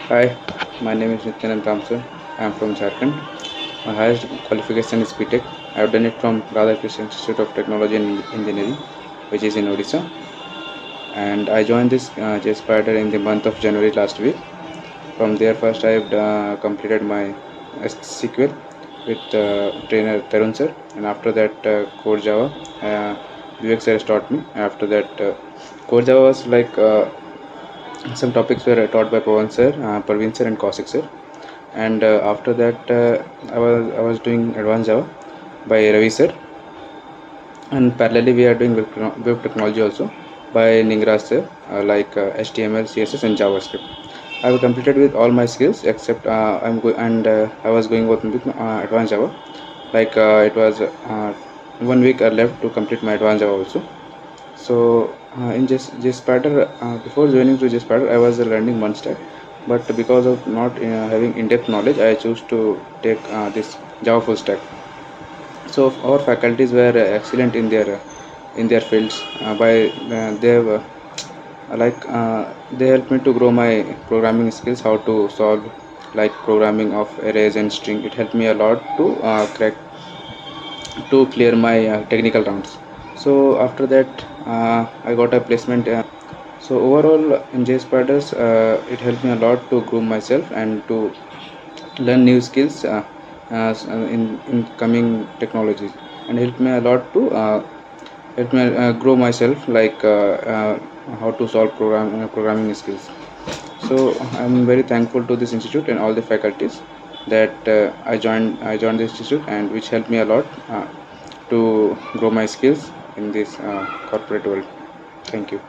Hi, my name is Nityanand Tamsoy. I am from Jharkhand. My highest qualification is B.TECH. I have done it from Radhakrishnan Institute of Technology and Engineering, which is in Odisha. And I joined this JSpiders in the month of January last week. From there, first I have completed my SQL with trainer Tarun sir, and after that Core Java. Vivek sir has taught me. After that, Core Java was like some topics were taught by Praveen sir, and Kaushik sir. And after that, I was doing advanced Java by Ravi sir, and parallelly we are doing web technology also by Ningraj sir, HTML, CSS, and JavaScript. I have completed with all my skills except I was going with advanced Java. It was 1 week left to complete my advanced Java also. So in JSpiders, before joining to JSpiders, I was learning one stack, but because of not having in-depth knowledge, I chose to take this Java full stack. So our faculties were excellent in their fields. They helped me to grow my programming skills, how to solve like programming of arrays and string. It helped me a lot to clear my technical rounds. So after that, I got a placement. So overall, in JSpiders, it helped me a lot to groom myself and to learn new skills in coming technologies, and helped me a lot to help me grow myself how to solve programming skills. So I'm very thankful to this institute and all the faculties that I joined this institute, and which helped me a lot to grow my skills in this corporate world. Thank you.